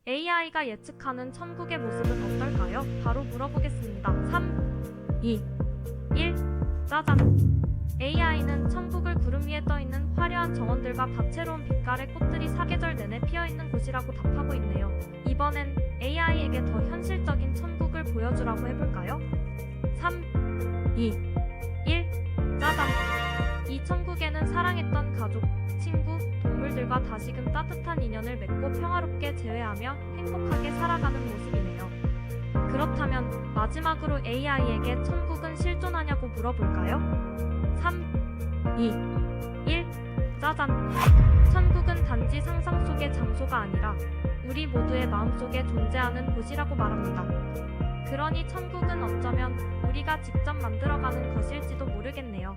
AI가 예측하는 천국의 모습은 어떨까요? 바로 물어보겠습니다. 3, 2, 1. 짜잔! AI는 천국을 구름 위에 떠있는 화려한 정원들과 다채로운 빛깔의 꽃들이 사계절 내내 피어있는 곳이라고 답하고 있네요. 이번엔 AI에게 더 현실적인 천국을 보여주라고 해볼까요? 3, 2, 1. 짜잔! 이 천국에는 사랑했던 가족, 친구, 동물들과 다시금 따뜻한 인연을 맺고 평화롭게 재회하며 행복하게 살아가는 모습이네요. 그렇다면 마지막으로 AI에게 천국은 실존하냐고 물어볼까요? 3, 2, 1. 짜잔! 천국은 단지 상상 속의 장소가 아니라 우리 모두의 마음속에 존재하는 곳이라고 말합니다. 그러니 천국은 어쩌면 우리가 직접 만들어가는 것일지도 모르겠네요.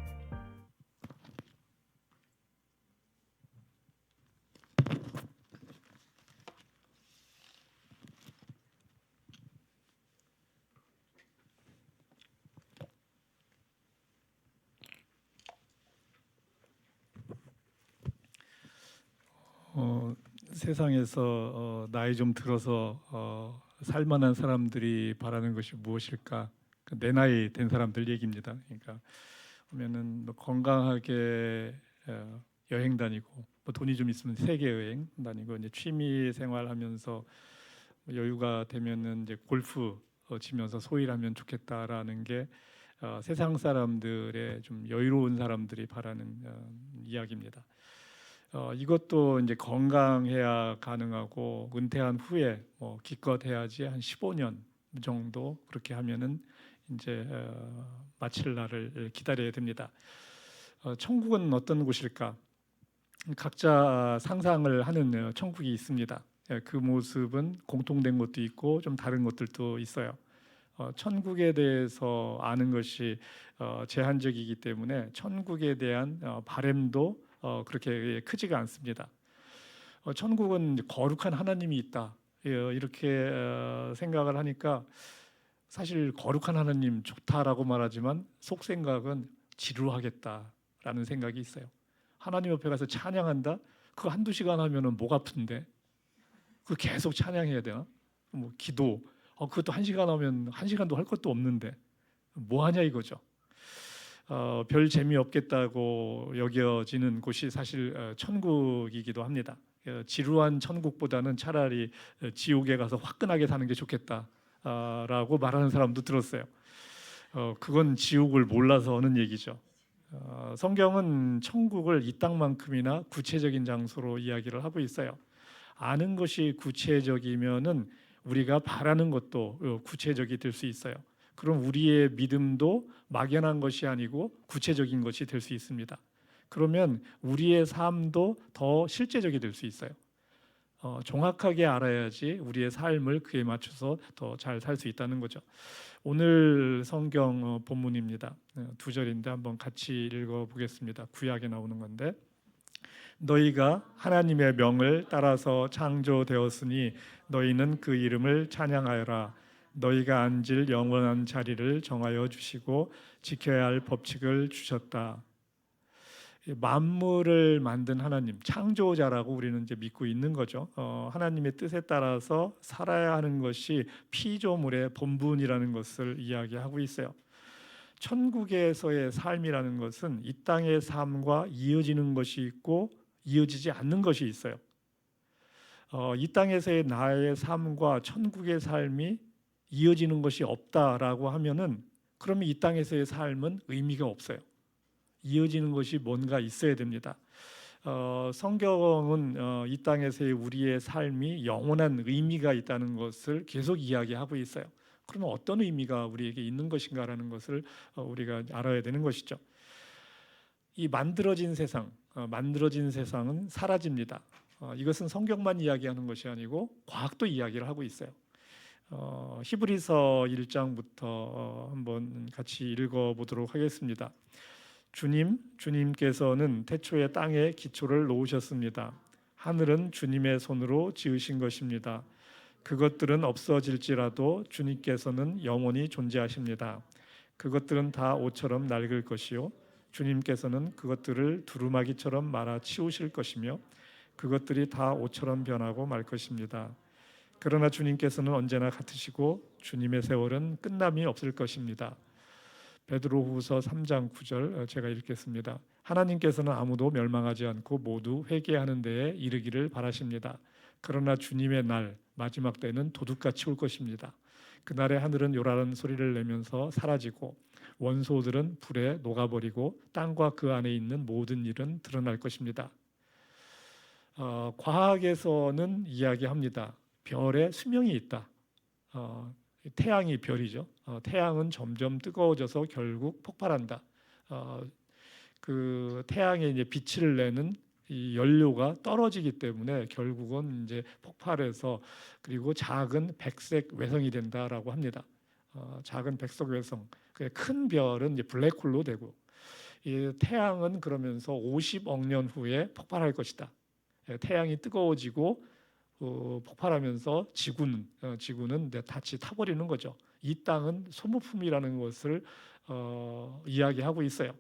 세상에서 나이 좀 들어서 살만한 사람들이 바라는 것이 무엇일까? 내 나이 된 사람들 얘기입니다. 그러니까 보면은 뭐 건강하게 여행 다니고, 뭐 돈이 좀 있으면 세계 여행 다니고, 이제 취미 생활하면서 여유가 되면은 이제 골프 치면서 소일하면 좋겠다라는 게 세상 사람들의 좀 여유로운 사람들이 바라는 이야기입니다. 이것도 이제 건강해야 가능하고, 은퇴한 후에 뭐 기껏 해야지 한 15년 정도 그렇게 하면은 이제 마칠 날을 기다려야 됩니다. 천국은 어떤 곳일까? 각자 상상을 하는 천국이 있습니다. 그 모습은 공통된 것도 있고 좀 다른 것들도 있어요. 천국에 대해서 아는 것이 제한적이기 때문에 천국에 대한 바램도 그렇게 크지가 않습니다. 천국은 거룩한 하나님이 있다, 이렇게 생각을 하니까 사실 거룩한 하나님 좋다라고 말하지만 속 생각은 지루하겠다라는 생각이 있어요. 하나님 옆에 가서 찬양한다? 그거 한두 시간 하면은 목 아픈데 그거 계속 찬양해야 되나? 뭐 기도, 그것도 한 시간 하면 한 시간도 할 것도 없는데 뭐 하냐 이거죠. 별 재미없겠다고 여겨지는 곳이 사실 천국이기도 합니다. 지루한 천국보다는 차라리 지옥에 가서 화끈하게 사는 게 좋겠다라고 말하는 사람도 들었어요. 그건 지옥을 몰라서 하는 얘기죠. 성경은 천국을 이 땅만큼이나 구체적인 장소로 이야기를 하고 있어요. 아는 것이 구체적이면은 우리가 바라는 것도 구체적이 될 수 있어요. 그럼 우리의 믿음도 막연한 것이 아니고 구체적인 것이 될 수 있습니다. 그러면 우리의 삶도 더 실제적이 될 수 있어요. 정확하게 알아야지 우리의 삶을 그에 맞춰서 더 잘 살 수 있다는 거죠. 오늘 성경 본문입니다. 2절인데 한번 같이 읽어보겠습니다. 구약에 나오는 건데, 너희가 하나님의 명을 따라서 창조되었으니 너희는 그 이름을 찬양하여라. 너희가 앉을 영원한 자리를 정하여 주시고 지켜야 할 법칙을 주셨다. 만물을 만든 하나님, 창조자라고 우리는 이제 믿고 있는 거죠. 하나님의 뜻에 따라서 살아야 하는 것이 피조물의 본분이라는 것을 이야기하고 있어요. 천국에서의 삶이라는 것은 이 땅의 삶과 이어지는 것이 있고 이어지지 않는 것이 있어요. 이 땅에서의 나의 삶과 천국의 삶이 이어지는 것이 없다라고 하면은 그러면 이 땅에서의 삶은 의미가 없어요. 이어지는 것이 뭔가 있어야 됩니다. 성경은 이 땅에서의 우리의 삶이 영원한 의미가 있다는 것을 계속 이야기하고 있어요. 그러면 어떤 의미가 우리에게 있는 것인가라는 것을 우리가 알아야 되는 것이죠. 이 만들어진 세상은 사라집니다. 이것은 성경만 이야기하는 것이 아니고 과학도 이야기를 하고 있어요. 히브리서 1장부터 한번 같이 읽어보도록 하겠습니다. 주님께서는 태초에 땅에 기초를 놓으셨습니다. 하늘은 주님의 손으로 지으신 것입니다. 그것들은 없어질지라도 주님께서는 영원히 존재하십니다. 그것들은 다 옷처럼 낡을 것이요 주님께서는 그것들을 두루마기처럼 말아 치우실 것이며 그것들이 다 옷처럼 변하고 말 것입니다. 그러나 주님께서는 언제나 같으시고 주님의 세월은 끝남이 없을 것입니다. 베드로후서 3장 9절 제가 읽겠습니다. 하나님께서는 아무도 멸망하지 않고 모두 회개하는 데에 이르기를 바라십니다. 그러나 주님의 날 마지막 때는 도둑같이 올 것입니다. 그날에 하늘은 요란한 소리를 내면서 사라지고 원소들은 불에 녹아버리고 땅과 그 안에 있는 모든 일은 드러날 것입니다. 과학에서는 이야기합니다. 별에 수명이 있다. 태양이 별이죠. 태양은 점점 뜨거워져서 결국 폭발한다. 그 태양의 이제 빛을 내는 이 연료가 떨어지기 때문에 결국은 이제 폭발해서 그리고 작은 백색 외성이 된다라고 합니다. 작은 백색 외성, 큰 별은 이제 블랙홀로 되고, 이 태양은 그러면서 50억 년 후에 폭발할 것이다. 태양이 뜨거워지고 폭발하면서 지구는 다시 타버리는 거죠. 이 땅은 소모품이라는 것을 이야기하고 있어요.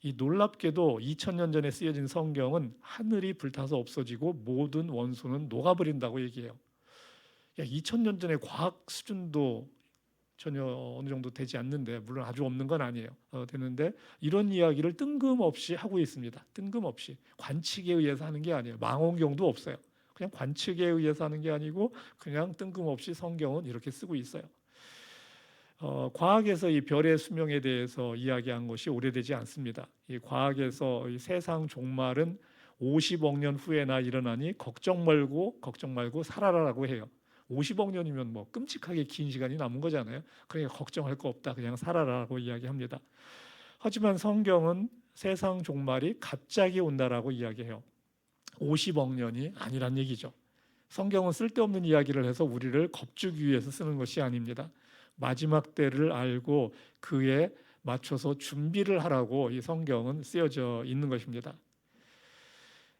이 놀랍게도 2000년 전에 쓰여진 성경은 하늘이 불타서 없어지고 모든 원소는 녹아버린다고 얘기해요. 2000년 전에 과학 수준도 전혀 어느 정도 되지 않는데, 물론 아주 없는 건 아니에요. 되는데 이런 이야기를 뜬금없이 하고 있습니다. 뜬금없이 관측에 의해서 하는 게 아니에요. 망원경도 없어요. 그냥 관측에 의해서 하는 게 아니고 그냥 뜬금없이 성경은 이렇게 쓰고 있어요. 과학에서 이 별의 수명에 대해서 이야기한 것이 오래되지 않습니다. 이 과학에서 이 세상 종말은 50억 년 후에나 일어나니 걱정 말고 살아라라고 해요. 50억 년이면 뭐 끔찍하게 긴 시간이 남은 거잖아요. 그러니까 걱정할 거 없다, 그냥 살아라라고 이야기합니다. 하지만 성경은 세상 종말이 갑자기 온다라고 이야기해요. 50억 년이 아니란 얘기죠. 성경은 쓸데없는 이야기를 해서 우리를 겁주기 위해서 쓰는 것이 아닙니다. 마지막 때를 알고 그에 맞춰서 준비를 하라고 이 성경은 쓰여져 있는 것입니다.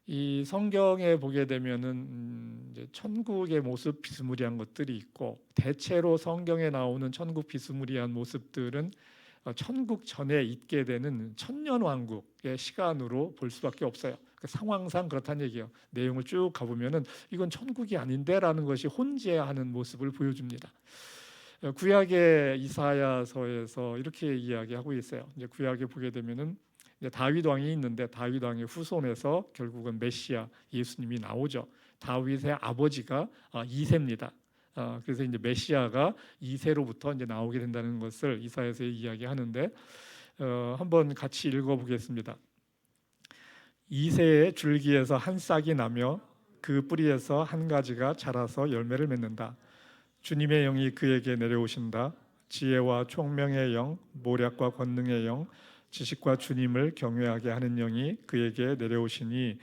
이 성경에 보게 되면은 이제 천국의 모습 비스무리한 것들이 있고, 대체로 성경에 나오는 천국 비스무리한 모습들은 천국 전에 있게 되는 천년왕국의 시간으로 볼 수밖에 없어요. 그 상황상 그렇다는 얘기예요. 내용을 쭉 가보면은 이건 천국이 아닌데라는 것이 혼재하는 모습을 보여줍니다. 구약의 이사야서에서 이렇게 이야기하고 있어요. 이제 구약에 보게 되면은 이제 다윗 왕이 있는데 다윗 왕의 후손에서 결국은 메시아 예수님이 나오죠. 다윗의 아버지가 이새입니다. 그래서 이제 메시아가 이새로부터 이제 나오게 된다는 것을 이사야서에 이야기하는데, 한번 같이 읽어보겠습니다. 이새의 줄기에서 한 싹이 나며 그 뿌리에서 한 가지가 자라서 열매를 맺는다. 주님의 영이 그에게 내려오신다. 지혜와 총명의 영, 모략과 권능의 영, 지식과 주님을 경외하게 하는 영이 그에게 내려오시니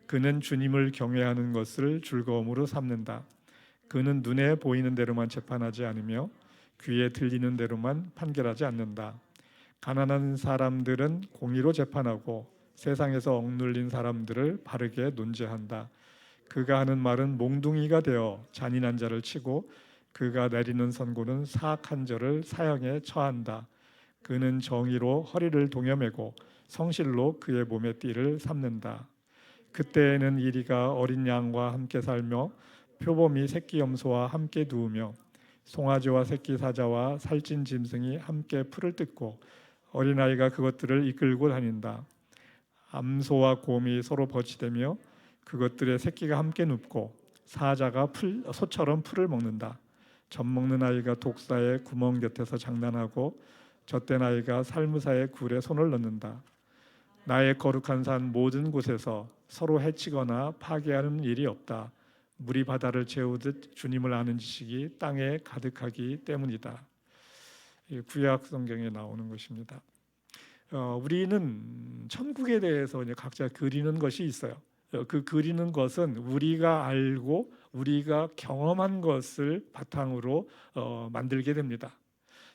그는 주님을 경외하는 것을 즐거움으로 삼는다. 그는 눈에 보이는 대로만 재판하지 않으며 귀에 들리는 대로만 판결하지 않는다. 가난한 사람들은 공의로 재판하고 세상에서 억눌린 사람들을 바르게 논죄한다. 그가 하는 말은 몽둥이가 되어 잔인한 자를 치고 그가 내리는 선고는 사악한 자를 사형에 처한다. 그는 정의로 허리를 동여매고 성실로 그의 몸의 띠를 삼는다. 그때에는 이리가 어린 양과 함께 살며 표범이 새끼 염소와 함께 누우며 송아지와 새끼 사자와 살찐 짐승이 함께 풀을 뜯고 어린아이가 그것들을 이끌고 다닌다. 암소와 곰이 서로 버치되며 그것들의 새끼가 함께 눕고 사자가 소처럼 풀을 먹는다. 젖 먹는 아이가 독사의 구멍 곁에서 장난하고 젖된 아이가 살무사의 굴에 손을 넣는다. 나의 거룩한 산 모든 곳에서 서로 해치거나 파괴하는 일이 없다. 물이 바다를 채우듯 주님을 아는 지식이 땅에 가득하기 때문이다. 구약 성경에 나오는 것입니다. 우리는 천국에 대해서 이제 각자 그리는 것이 있어요. 그 그리는 것은 우리가 알고 우리가 경험한 것을 바탕으로 만들게 됩니다.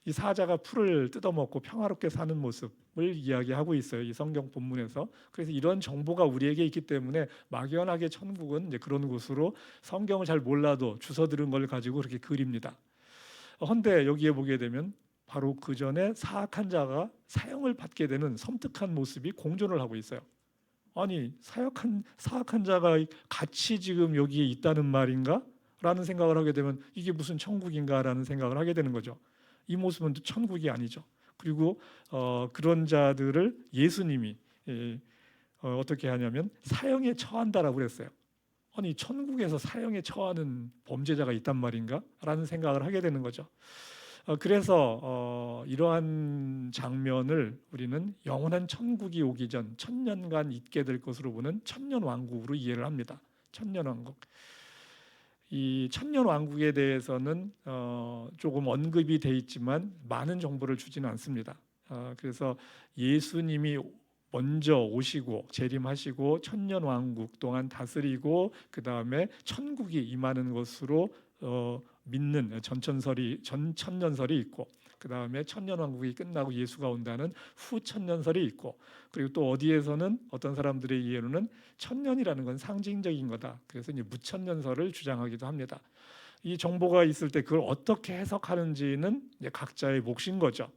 이 사자가 풀을 뜯어먹고 평화롭게 사는 모습을 이야기하고 있어요, 이 성경 본문에서. 그래서 이런 정보가 우리에게 있기 때문에 막연하게 천국은 이제 그런 곳으로 성경을 잘 몰라도 주워 들은 걸 가지고 그렇게 그립니다. 그런데 여기에 보게 되면 바로 그 전에 사악한 자가 사형을 받게 되는 섬뜩한 모습이 공존을 하고 있어요. 아니 사악한 자가 같이 지금 여기에 있다는 말인가? 라는 생각을 하게 되면 이게 무슨 천국인가라는 생각을 하게 되는 거죠. 이 모습은 천국이 아니죠. 그리고 그런 자들을 예수님이 어떻게 하냐면 사형에 처한다라고 그랬어요. 아니 천국에서 사형에 처하는 범죄자가 있단 말인가? 라는 생각을 하게 되는 거죠. 그래서 이러한 장면을 우리는 영원한 천국이 오기 전 천년간 있게 될 것으로 보는 천년왕국으로 이해를 합니다. 천년왕국. 이 천년왕국에 대해서는 조금 언급이 돼 있지만 많은 정보를 주지는 않습니다. 그래서 예수님이 먼저 오시고 재림하시고 천년왕국 동안 다스리고 그 다음에 천국이 임하는 것으로 믿는 전천년설이 있고 그 다음에 천년왕국이 끝나고 예수가 온다는 후천년설이 있고 그리고 또 어디에서는 어떤 사람들의 이해로는 천년이라는 건 상징적인 거다. 그래서 이제 무천년설을 주장하기도 합니다. 이 정보가 있을 때 그걸 어떻게 해석하는지는 이제 각자의 몫인 거죠.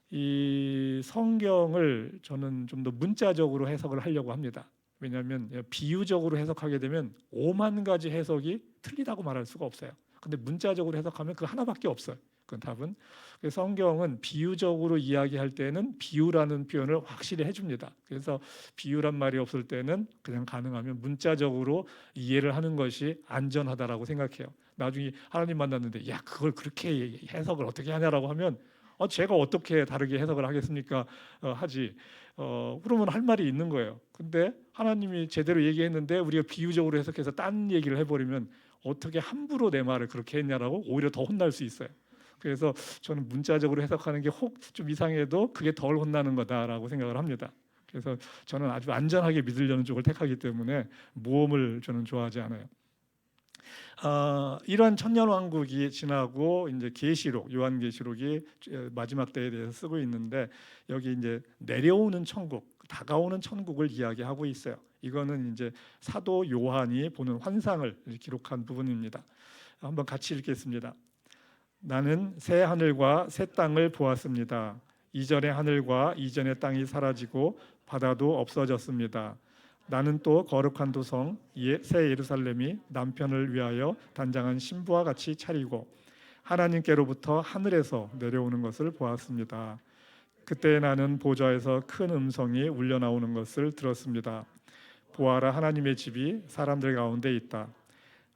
이 성경을 저는 좀 더 문자적으로 해석을 하려고 합니다. 왜냐하면 비유적으로 해석하게 되면 5만 가지 해석이 틀리다고 말할 수가 없어요. 근데 문자적으로 해석하면 그 하나밖에 없어요. 그건 답은. 그래서 성경은 비유적으로 이야기할 때는 비유라는 표현을 확실히 해줍니다. 그래서 비유란 말이 없을 때는 그냥 가능하면 문자적으로 이해를 하는 것이 안전하다라고 생각해요. 나중에 하나님 만났는데 야 그걸 그렇게 해석을 어떻게 하냐라고 하면 제가 어떻게 다르게 해석을 하겠습니까? 하지. 그러면 할 말이 있는 거예요. 근데 하나님이 제대로 얘기했는데 우리가 비유적으로 해석해서 딴 얘기를 해버리면 어떻게 함부로 내 말을 그렇게 했냐라고 오히려 더 혼날 수 있어요. 그래서 저는 문자적으로 해석하는 게 혹 좀 이상해도 그게 덜 혼나는 거다라고 생각을 합니다. 그래서 저는 아주 안전하게 믿으려는 쪽을 택하기 때문에 모험을 저는 좋아하지 않아요. 이러한 천년왕국이 지나고 이제 계시록 요한계시록이 마지막 때에 대해서 쓰고 있는데 여기 이제 내려오는 천국, 다가오는 천국을 이야기하고 있어요. 이거는 이제 사도 요한이 보는 환상을 기록한 부분입니다. 한번 같이 읽겠습니다. 나는 새 하늘과 새 땅을 보았습니다. 이전의 하늘과 이전의 땅이 사라지고 바다도 없어졌습니다. 나는 또 거룩한 도성 새 예루살렘이 남편을 위하여 단장한 신부와 같이 차리고 하나님께로부터 하늘에서 내려오는 것을 보았습니다. 그때 나는 보좌에서 큰 음성이 울려 나오는 것을 들었습니다. 보아라, 하나님의 집이 사람들 가운데 있다.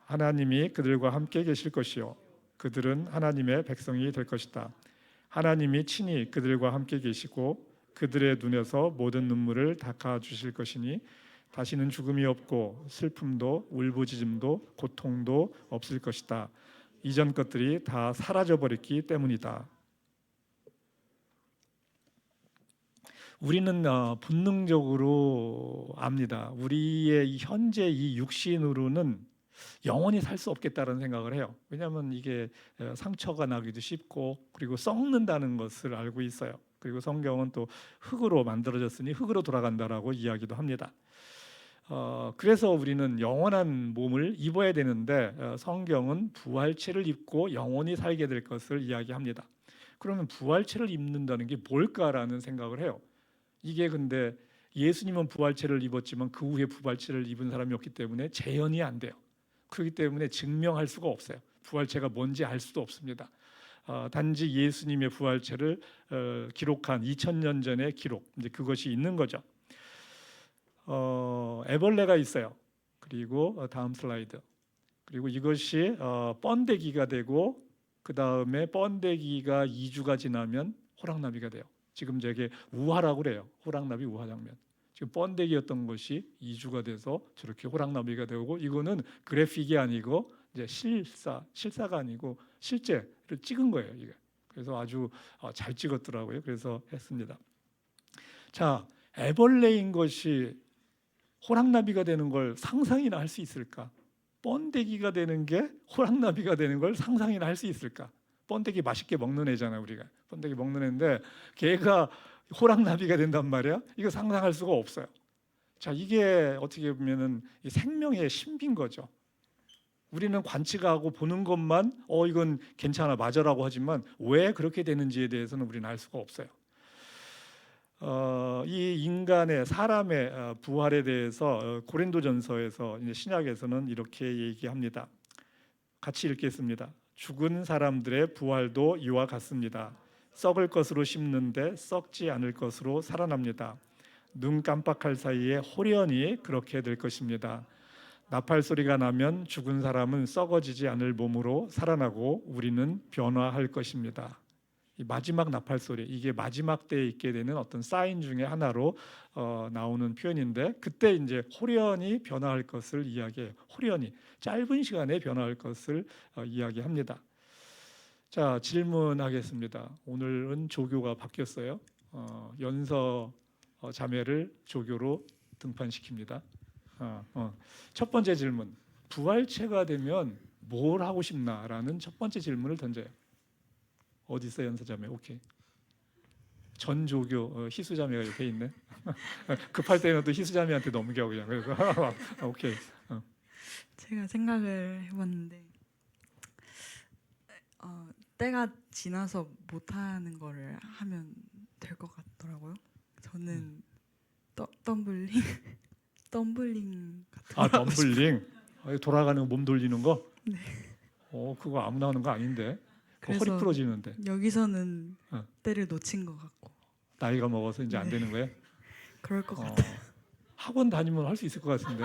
하나님이 그들과 함께 계실 것이요 그들은 하나님의 백성이 될 것이다. 하나님이 친히 그들과 함께 계시고 그들의 눈에서 모든 눈물을 닦아 주실 것이니 다시는 죽음이 없고 슬픔도 울부짖음도 고통도 없을 것이다. 이전 것들이 다 사라져 버렸기 때문이다. 우리는 본능적으로 압니다. 우리의 현재 이 육신으로는 영원히 살 수 없겠다는 생각을 해요. 왜냐하면 이게 상처가 나기도 쉽고 그리고 썩는다는 것을 알고 있어요. 그리고 성경은 또 흙으로 만들어졌으니 흙으로 돌아간다라고 이야기도 합니다. 그래서 우리는 영원한 몸을 입어야 되는데 성경은 부활체를 입고 영원히 살게 될 것을 이야기합니다. 그러면 부활체를 입는다는 게 뭘까라는 생각을 해요. 이게 근데 예수님은 부활체를 입었지만 그 후에 부활체를 입은 사람이 없기 때문에 재현이 안 돼요. 그렇기 때문에 증명할 수가 없어요. 부활체가 뭔지 알 수도 없습니다. 단지 예수님의 부활체를 기록한 2000년 전의 기록, 이제 그것이 있는 거죠. 애벌레가 있어요. 그리고 다음 슬라이드. 그리고 이것이 번데기가 되고 그 다음에 번데기가 2주가 지나면 호랑나비가 돼요. 지금 저게 우화라고 그래요. 호랑나비 우화 장면. 지금 번데기였던 것이 2주가 돼서 저렇게 호랑나비가 되고 이거는 그래픽이 아니고 이제 실사가 아니고 실제를 찍은 거예요. 이게. 그래서 아주 잘 찍었더라고요. 그래서 했습니다. 자, 애벌레인 것이 호랑나비가 되는 걸 상상이나 할 수 있을까? 번데기가 되는 게 호랑나비가 되는 걸 상상이나 할 수 있을까? 번데기 맛있게 먹는 애잖아요. 우리가 번데기 먹는 애인데 걔가 호랑나비가 된단 말이야. 이거 상상할 수가 없어요. 자, 이게 어떻게 보면은 생명의 신비인 거죠. 우리는 관측하고 보는 것만 이건 괜찮아 맞아라고 하지만 왜 그렇게 되는지에 대해서는 우리는 알 수가 없어요. 이 인간의 사람의 부활에 대해서 고린도전서에서 신약에서는 이렇게 얘기합니다. 같이 읽겠습니다. 죽은 사람들의 부활도 이와 같습니다. 썩을 것으로 심는데 썩지 않을 것으로 살아납니다. 눈 깜빡할 사이에 호련히 그렇게 될 것입니다. 나팔 소리가 나면 죽은 사람은 썩어지지 않을 몸으로 살아나고 우리는 변화할 것입니다. 이 마지막 나팔 소리, 이게 마지막 때에 있게 되는 어떤 사인 중에 하나로 나오는 표현인데, 그때 이제 호련히 변화할 것을 이야기해요. 호련히 짧은 시간에 변화할 것을 이야기합니다. 자, 질문하겠습니다. 오늘은 조교가 바뀌었어요. 연서 자매를 조교로 등판시킵니다. 첫 번째 질문, 부활체가 되면 뭘 하고 싶나라는 첫 번째 질문을 던져요. 어디 있어요, 연서자매? 오케이. 전 조교 희수자매가 옆에 있네. 급할 때는 또 희수자매한테 넘겨 그냥. 그래서 오케이. 제가 생각을 해봤는데 때가 지나서 못하는 거를 하면 될 것 같더라고요. 저는 덤블링 같은 거 하고 덤블링. 돌아가는 몸 돌리는 거? 네. 그거 아무나 하는 거 아닌데. 허리 그래서 부러지는데. 여기서는 때를 놓친 것 같고. 나이가 먹어서 이제 안 네. 되는 거예요? 그럴 것 같아요. 학원 다니면 할 수 있을 것 같은데.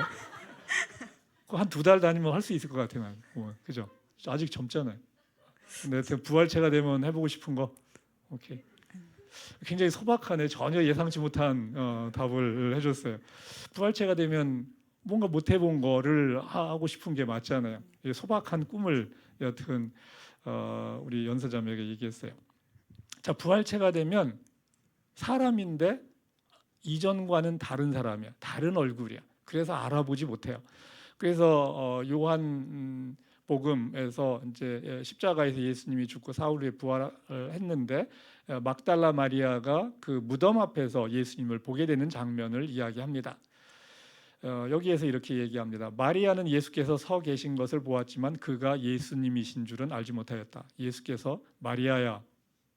한 2달 다니면 할 수 있을 것 같아요. 그죠? 아직 젊잖아요. 근데 부활체가 되면 해보고 싶은 거. 오케이. 굉장히 소박하네. 전혀 예상치 못한 답을 해줬어요. 부활체가 되면 뭔가 못 해본 거를 하고 싶은 게 맞잖아요. 소박한 꿈을 여튼 우리 연서자매에게 얘기했어요. 자, 부활체가 되면 사람인데 이전과는 다른 사람이야. 다른 얼굴이야. 그래서 알아보지 못해요. 그래서 요한 복음에서 이제 십자가에서 예수님이 죽고 사흘 후에 부활을 했는데 막달라 마리아가 그 무덤 앞에서 예수님을 보게 되는 장면을 이야기합니다. 여기에서 이렇게 얘기합니다. 마리아는 예수께서 서 계신 것을 보았지만 그가 예수님이신 줄은 알지 못하였다. 예수께서 마리아야,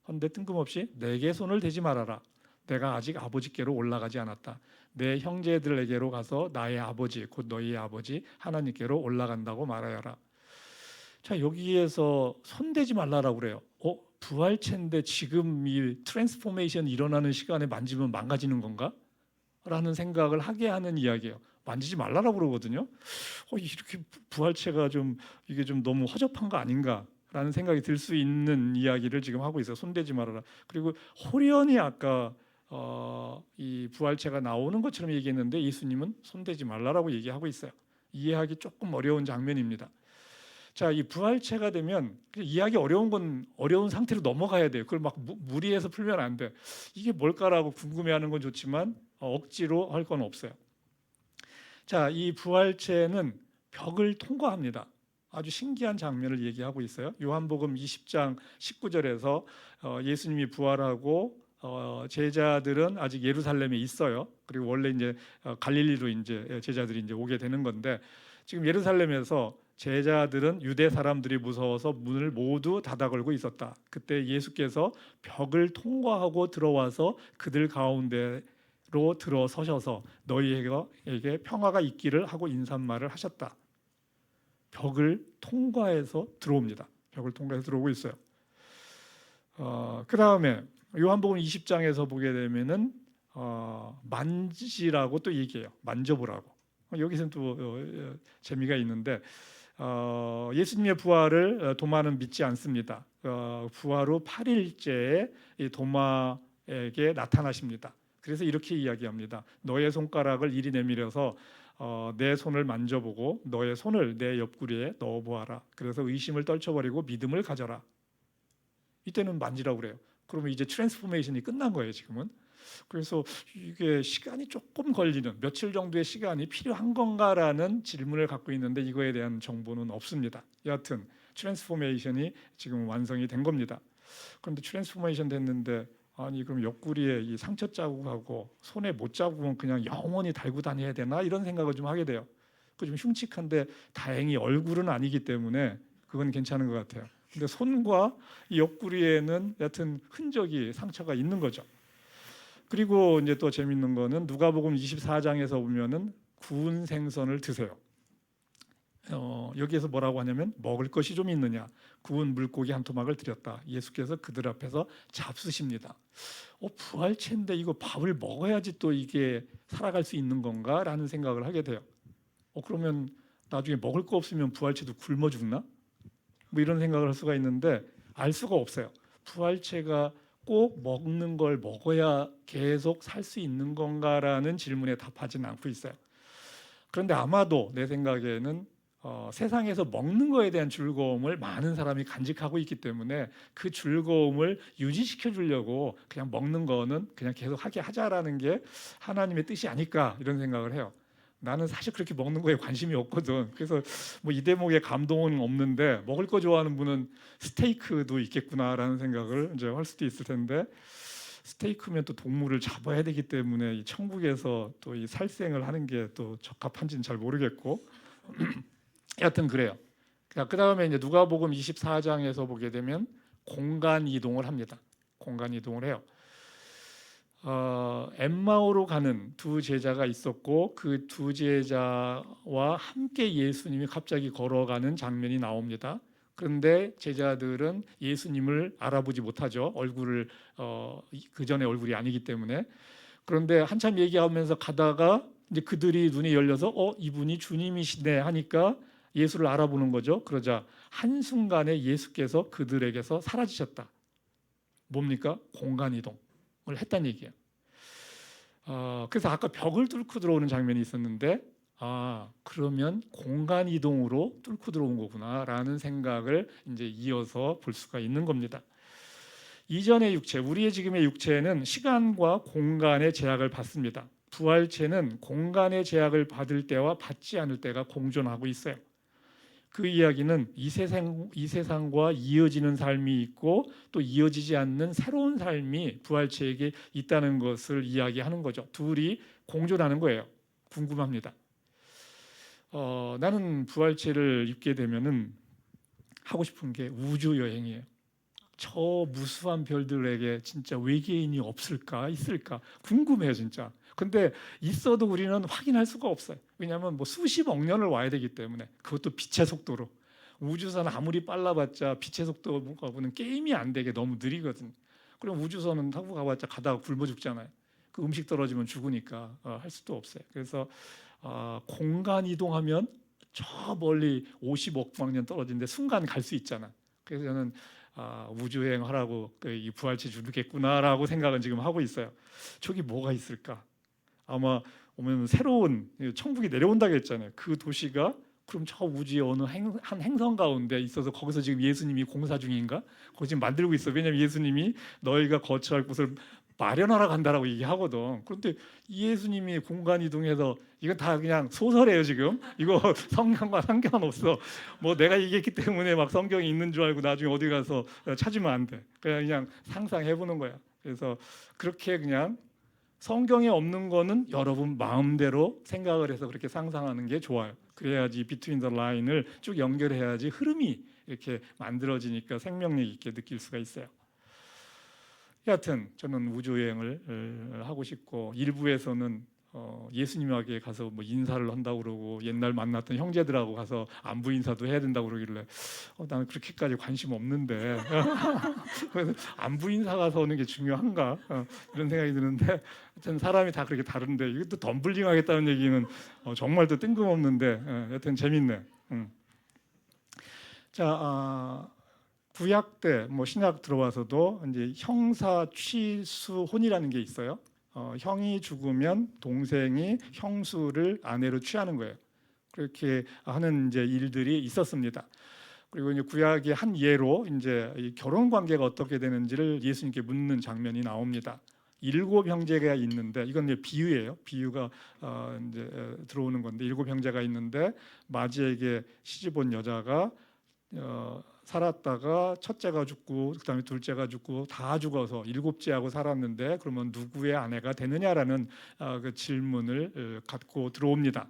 헌데 뜬금없이 내게 손을 대지 말아라. 내가 아직 아버지께로 올라가지 않았다. 내 형제들에게로 가서 나의 아버지 곧 너희의 아버지 하나님께로 올라간다고 말하여라. 자, 여기에서 손대지 말라라고 그래요. 부활체인데 지금 이 트랜스포메이션이 일어나는 시간에 만지면 망가지는 건가? 라는 생각을 하게 하는 이야기예요. 만지지 말라라고 그러거든요. 이렇게 부활체가 이게 좀 너무 허접한 거 아닌가? 라는 생각이 들 수 있는 이야기를 지금 하고 있어요. 손대지 말아라. 그리고 호련히 아까 이 부활체가 나오는 것처럼 얘기했는데 예수님은 손대지 말라라고 얘기하고 있어요. 이해하기 조금 어려운 장면입니다. 자, 이 부활체가 되면 이해하기 어려운 건 어려운 상태로 넘어가야 돼요. 그걸 막 무리해서 풀면 안 돼. 이게 뭘까라고 궁금해하는 건 좋지만 억지로 할 건 없어요. 자, 이 부활체는 벽을 통과합니다. 아주 신기한 장면을 얘기하고 있어요. 요한복음 20장 19절에서 예수님이 부활하고 제자들은 아직 예루살렘에 있어요. 그리고 원래 이제 갈릴리로 이제 제자들이 이제 오게 되는 건데 지금 예루살렘에서 제자들은 유대 사람들이 무서워서 문을 모두 닫아 걸고 있었다. 그때 예수께서 벽을 통과하고 들어와서 그들 가운데로 들어서셔서 너희에게 평화가 있기를 하고 인사말을 하셨다. 벽을 통과해서 들어옵니다. 벽을 통과해서 들어오고 있어요. 그 다음에 요한복음 20장에서 보게 되면은 만지라고 또 얘기해요. 만져보라고. 여기서는 또 재미가 있는데 예수님의 부활을 도마는 믿지 않습니다. 부활 후 8일째에 도마에게 나타나십니다. 그래서 이렇게 이야기합니다. 너의 손가락을 이리 내밀어서 내 손을 만져보고 너의 손을 내 옆구리에 넣어보아라. 그래서 의심을 떨쳐버리고 믿음을 가져라. 이때는 만지라고 그래요. 그러면 이제 트랜스포메이션이 끝난 거예요, 지금은. 그래서 이게 시간이 조금 걸리는 며칠 정도의 시간이 필요한 건가라는 질문을 갖고 있는데 이거에 대한 정보는 없습니다. 여하튼 트랜스포메이션이 지금 완성이 된 겁니다. 그런데 트랜스포메이션 됐는데 아니 그럼 옆구리에 이 상처 자국하고 손에 못 자국은 그냥 영원히 달고 다녀야 되나 이런 생각을 좀 하게 돼요. 그 좀 흉측한데 다행히 얼굴은 아니기 때문에 그건 괜찮은 것 같아요. 근데 손과 이 옆구리에는 여하튼 흔적이 상처가 있는 거죠. 그리고 이제 또 재밌는 거는 누가복음 24장에서 보면은 구운 생선을 드세요. 여기에서 뭐라고 하냐면 먹을 것이 좀 있느냐, 구운 물고기 한 토막을 드렸다. 예수께서 그들 앞에서 잡수십니다. 부활체인데 이거 밥을 먹어야지 또 이게 살아갈 수 있는 건가라는 생각을 하게 돼요. 그러면 나중에 먹을 거 없으면 부활체도 굶어 죽나? 뭐 이런 생각을 할 수가 있는데 알 수가 없어요. 부활체가 꼭 먹는 걸 먹어야 계속 살 수 있는 건가라는 질문에 답하지는 않고 있어요. 그런데 아마도 내 생각에는 세상에서 먹는 거에 대한 즐거움을 많은 사람이 간직하고 있기 때문에 그 즐거움을 유지시켜 주려고 그냥 먹는 거는 그냥 계속 하게 하자라는 게 하나님의 뜻이 아닐까 이런 생각을 해요. 나는 사실 그렇게 먹는 거에 관심이 없거든. 그래서 뭐 이 대목에 감동은 없는데 먹을 거 좋아하는 분은 스테이크도 있겠구나라는 생각을 이제 할 수도 있을 텐데, 스테이크면 또 동물을 잡아야 되기 때문에 이 천국에서 또 이 살생을 하는 게 또 적합한지는 잘 모르겠고 여하튼 그래요. 그 다음에 이제 누가복음 24장에서 보게 되면 공간 이동을 합니다. 공간 이동을 해요. 엠마오로 가는 두 제자가 있었고 그 두 제자와 함께 예수님이 갑자기 걸어가는 장면이 나옵니다. 그런데 제자들은 예수님을 알아보지 못하죠. 얼굴을 그 전에 얼굴이 아니기 때문에. 그런데 한참 얘기하면서 가다가 이제 그들이 눈이 열려서 이분이 주님이시네 하니까 예수를 알아보는 거죠. 그러자 한순간에 예수께서 그들에게서 사라지셨다. 뭡니까? 공간 이동을 했다는 얘기예요. 그래서 아까 벽을 뚫고 들어오는 장면이 있었는데 그러면 공간 이동으로 뚫고 들어온 거구나라는 생각을 이제 이어서 볼 수가 있는 겁니다. 이전의 육체, 우리의 지금의 육체는 시간과 공간의 제약을 받습니다. 부활체는 공간의 제약을 받을 때와 받지 않을 때가 공존하고 있어요. 그 이야기는 이 세상과 이어지는 삶이 있고 또 이어지지 않는 새로운 삶이 부활체에게 있다는 것을 이야기하는 거죠. 둘이 공존하는 거예요. 궁금합니다. 나는 부활체를 입게 되면은 하고 싶은 게 우주 여행이에요. 저 무수한 별들에게 진짜 외계인이 없을까 있을까 궁금해요 진짜. 근데 있어도 우리는 확인할 수가 없어요. 왜냐하면 뭐 수십억 년을 와야 되기 때문에, 그것도 빛의 속도로. 우주선 아무리 빨라봤자 빛의 속도하고는 게임이 안 되게 너무 느리거든. 그럼 우주선은 타고 가봤자 가다가 굶어 죽잖아요. 그 음식 떨어지면 죽으니까 할 수도 없어요. 그래서 공간 이동하면 저 멀리 50억 광년 떨어진데 순간 갈 수 있잖아. 그래서 저는 우주여행 하라고 이 부활체 주겠구나라고 생각은 지금 하고 있어요. 저기 뭐가 있을까? 아마 오면 새로운 천국이 내려온다고 했잖아요. 그 도시가 그럼 저 우주의 어느 한 행성 가운데 있어서 거기서 지금 예수님이 공사 중인가? 거기 지금 만들고 있어. 왜냐하면 예수님이 너희가 거처할 곳을 마련하러 간다라고 얘기하거든. 그런데 예수님이 공간 이동해서 이건 다 그냥 소설이에요 지금. 이거 성경과 상관없어. 뭐 내가 얘기했기 때문에 막 성경이 있는 줄 알고 나중에 어디 가서 찾으면 안 돼. 그냥 상상해 보는 거야. 그래서 그렇게 그냥 성경에 없는 거는 여러분 마음대로 생각을 해서 그렇게 상상하는 게 좋아요. 그래야지 비트윈 더 라인을 쭉 연결해야지 흐름이 이렇게 만들어지니까 생명력 있게 느낄 수가 있어요. 여하튼 저는 우주여행을 하고 싶고, 일부에서는 예수님에게 가서 뭐 인사를 한다고 그러고 옛날 만났던 형제들하고 가서 안부 인사도 해야 된다고 그러길래 나는 그렇게까지 관심 없는데 그래서 안부 인사 가서 오는 게 중요한가 이런 생각이 드는데, 하여튼 사람이 다 그렇게 다른데 이것도 덤블링 하겠다는 얘기는 정말 또 뜬금없는데 여하튼 재밌네. 자, 구약 때 뭐 신약 들어와서도 이제 형사 취수혼이라는 게 있어요. 형이 죽으면 동생이 형수를 아내로 취하는 거예요. 그렇게 하는 이제 일들이 있었습니다. 그리고 이제 구약의 한 예로 이제 이 결혼 관계가 어떻게 되는지를 예수님께 묻는 장면이 나옵니다. 7 형제가 있는데, 이건 이제 비유예요. 비유가 이제 들어오는 건데, 7 형제가 있는데 마지에게 시집 온 여자가 살았다가 첫째가 죽고 그다음에 둘째가 죽고 다 죽어서 7째하고 살았는데 그러면 누구의 아내가 되느냐라는 그 질문을 갖고 들어옵니다.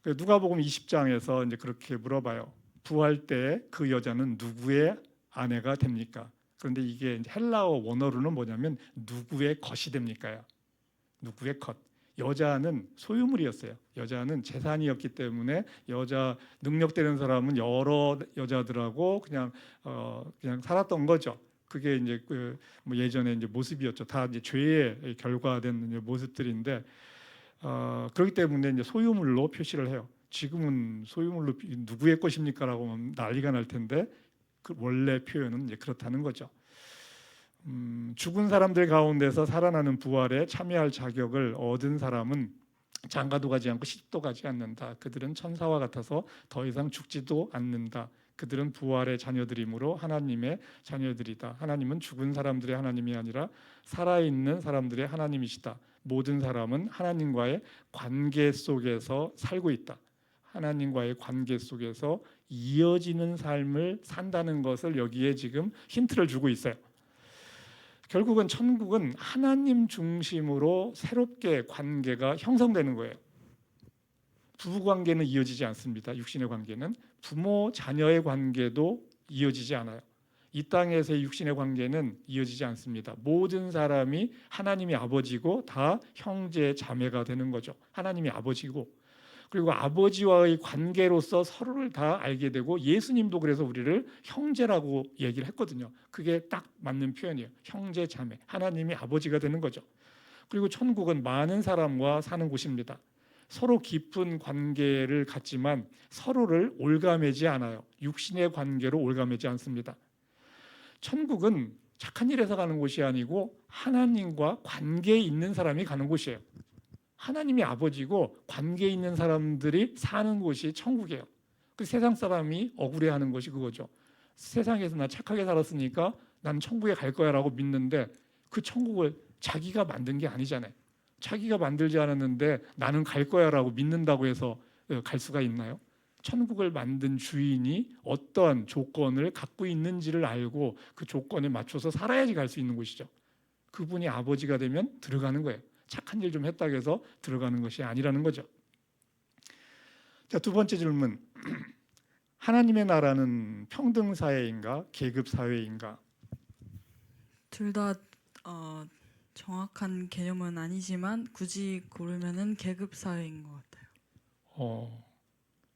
누가복음 20장에서 이제 그렇게 물어봐요. 부활 때 그 여자는 누구의 아내가 됩니까? 그런데 이게 헬라어 원어로는 뭐냐면 누구의 것이 됩니까요? 누구의 것. 여자는 소유물이었어요. 여자는 재산이었기 때문에 여자 능력되는 사람은 여러 여자들하고 그냥 살았던 거죠. 그게 이제 뭐 예전에 이제 모습이었죠. 다 이제 죄의 결과된 이제 모습들인데 그렇기 때문에 이제 소유물로 표시를 해요. 지금은 소유물로 누구의 것입니까라고 하면 난리가 날 텐데 그 원래 표현은 이제 그렇다는 거죠. 죽은 사람들 가운데서 살아나는 부활에 참여할 자격을 얻은 사람은 장가도 가지 않고 시집도 가지 않는다. 그들은 천사와 같아서 더 이상 죽지도 않는다. 그들은 부활의 자녀들이므로 하나님의 자녀들이다. 하나님은 죽은 사람들의 하나님이 아니라 살아있는 사람들의 하나님이시다. 모든 사람은 하나님과의 관계 속에서 살고 있다. 하나님과의 관계 속에서 이어지는 삶을 산다는 것을 여기에 지금 힌트를 주고 있어요. 결국은 천국은 하나님 중심으로 새롭게 관계가 형성되는 거예요. 부부 관계는 이어지지 않습니다. 육신의 관계는 부모 자녀의 관계도 이어지지 않아요. 이 땅에서의 육신의 관계는 이어지지 않습니다. 모든 사람이 하나님이 아버지고 다 형제 자매가 되는 거죠. 하나님이 아버지고 그리고 아버지와의 관계로서 서로를 다 알게 되고 예수님도 그래서 우리를 형제라고 얘기를 했거든요. 그게 딱 맞는 표현이에요. 형제 자매. 하나님이 아버지가 되는 거죠. 그리고 천국은 많은 사람과 사는 곳입니다. 서로 깊은 관계를 갖지만 서로를 올가매지 않아요. 육신의 관계로 올가매지 않습니다. 천국은 착한 일에서 가는 곳이 아니고 하나님과 관계에 있는 사람이 가는 곳이에요. 하나님이 아버지고 관계에 있는 사람들이 사는 곳이 천국이에요. 그 세상 사람이 억울해하는 것이 그거죠. 세상에서 나 착하게 살았으니까 난 천국에 갈 거야 라고 믿는데 그 천국을 자기가 만든 게 아니잖아요. 자기가 만들지 않았는데 나는 갈 거야 라고 믿는다고 해서 갈 수가 있나요? 천국을 만든 주인이 어떠한 조건을 갖고 있는지를 알고 그 조건에 맞춰서 살아야지 갈 수 있는 곳이죠. 그분이 아버지가 되면 들어가는 거예요. 착한 일 좀 했다고 해서 들어가는 것이 아니라는 거죠. 자, 두 번째 질문. 하나님의 나라는 평등 사회인가 계급 사회인가? 둘 다 정확한 개념은 아니지만 굳이 고르면은 계급 사회인 것 같아요.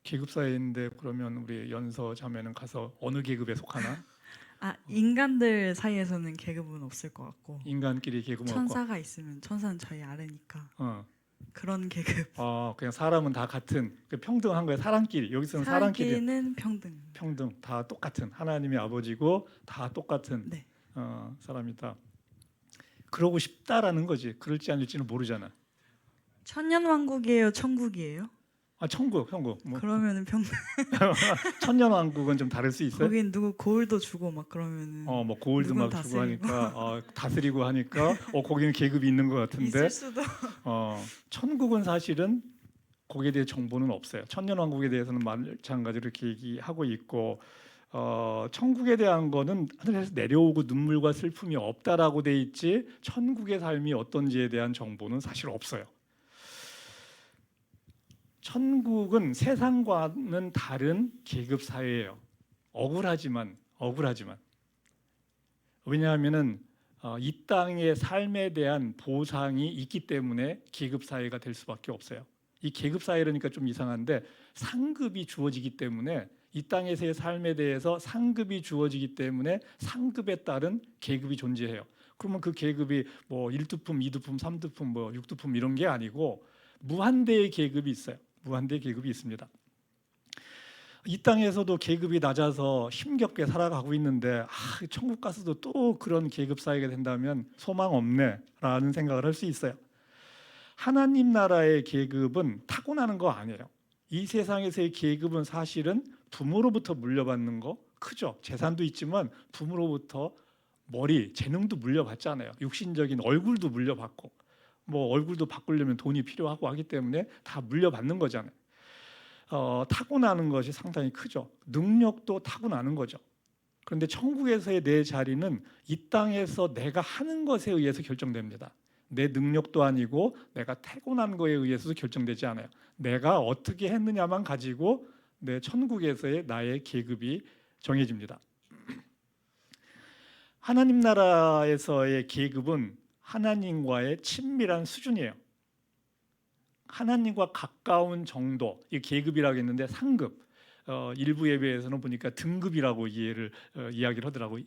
계급 사회인데 그러면 우리 연서 자매는 가서 어느 계급에 속하나? 인간들 사이에서는 계급은 없을 것 같고 인간끼리 계급 없고. 천사가 있으면 천사는 저희 아래니까 그런 계급. 그냥 사람은 다 같은 평등한 거예요. 사람끼리 여기서는 사람끼리 사람끼리는 평등 다 똑같은 하나님의 아버지고 다 똑같은 네. 사람이다. 그러고 싶다라는 거지. 그럴지 아닐지는 모르잖아. 천년왕국이에요, 천국이에요? 천국. 뭐. 그러면은 평등. 천년왕국은 좀 다를 수 있어요. 거긴 누구 고을도 주고 막 그러면은. 뭐 고을도 막 주고 하니까 다스리고 하니까 거기는 계급이 있는 것 같은데. 있을 수도. 천국은 사실은 거기에 대해 정보는 없어요. 천년왕국에 대해서는 마찬가지로 이렇게 얘기하고 있고 천국에 대한 거는 하늘에서 내려오고 눈물과 슬픔이 없다라고 돼 있지 천국의 삶이 어떤지에 대한 정보는 사실 없어요. 천국은 세상과는 다른 계급 사회예요. 억울하지만 왜냐하면은 이 땅의 삶에 대한 보상이 있기 때문에 계급 사회가 될 수밖에 없어요. 이 계급 사회라니까 좀 이상한데 상급이 주어지기 때문에 이 땅에서의 삶에 대해서 상급이 주어지기 때문에 상급에 따른 계급이 존재해요. 그러면 그 계급이 뭐 1두품, 2두품, 3두품, 뭐 6두품 이런 게 아니고 무한대의 계급이 있어요. 무한대의 계급이 있습니다. 이 땅에서도 계급이 낮아서 힘겹게 살아가고 있는데 천국 가서도 또 그런 계급 사회가 된다면 소망 없네라는 생각을 할 수 있어요. 하나님 나라의 계급은 타고나는 거 아니에요. 이 세상에서의 계급은 사실은 부모로부터 물려받는 거 크죠. 재산도 있지만 부모로부터 머리, 재능도 물려받잖아요. 육신적인 얼굴도 물려받고 뭐 얼굴도 바꾸려면 돈이 필요하고 하기 때문에 다 물려받는 거잖아요. 타고나는 것이 상당히 크죠. 능력도 타고나는 거죠. 그런데 천국에서의 내 자리는 이 땅에서 내가 하는 것에 의해서 결정됩니다. 내 능력도 아니고 내가 타고난 거에 의해서도 결정되지 않아요. 내가 어떻게 했느냐만 가지고 내 천국에서의 나의 계급이 정해집니다. 하나님 나라에서의 계급은 하나님과의 친밀한 수준이에요. 하나님과 가까운 정도, 이 계급이라고 했는데 상급. 일부 예배에서는 보니까 등급이라고 이야기를 하더라고요.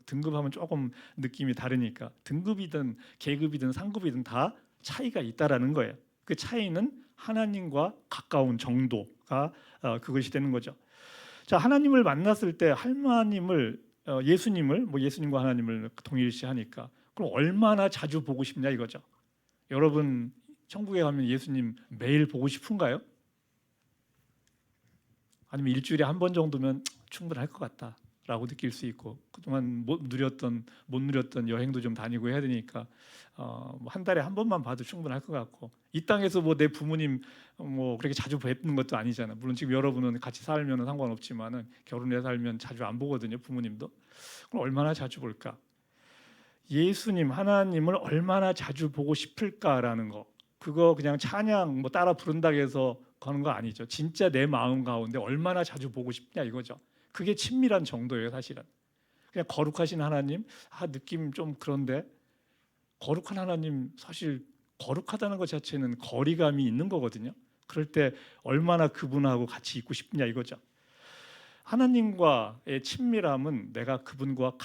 등급하면 조금 느낌이 다르니까 등급이든 계급이든 상급이든 다 차이가 있다라는 거예요. 그 차이는 하나님과 가까운 정도가 그것이 되는 거죠. 자, 하나님을 만났을 때 예수님을 예수님과 하나님을 동일시하니까 그럼 얼마나 자주 보고 싶냐 이거죠. 여러분 천국에 가면 예수님 매일 보고 싶은가요? 아니면 일주일에 한 번 정도면 충분할 것 같다라고 느낄 수 있고 그동안 못 누렸던 여행도 좀 다니고 해야 되니까 한 달에 한 번만 봐도 충분할 것 같고 이 땅에서 내 부모님 그렇게 자주 뵙는 것도 아니잖아. 물론 지금 여러분은 같이 살면 상관없지만은 결혼해 살면 자주 안 보거든요, 부모님도. 그럼 얼마나 자주 볼까? 예수님 하나님을 얼마나 자주 보고 싶을까라는 거. 그거 그냥 찬양 따라 부른다고 해서 거는 거 아니죠. 진짜 내 마음 가운데 얼마나 자주 보고 싶냐 이거죠. 그게 친밀한 정도예요, 사실은. 그냥 거룩하신 하나님, 느낌 좀 그런데 거룩한 하나님 사실 거룩하다는 것 자체는 거리감이 있는 거거든요. 그럴 때 얼마나 그분하고 같이 있고 싶냐 이거죠. 하나님과의 친밀함은 내가 그분과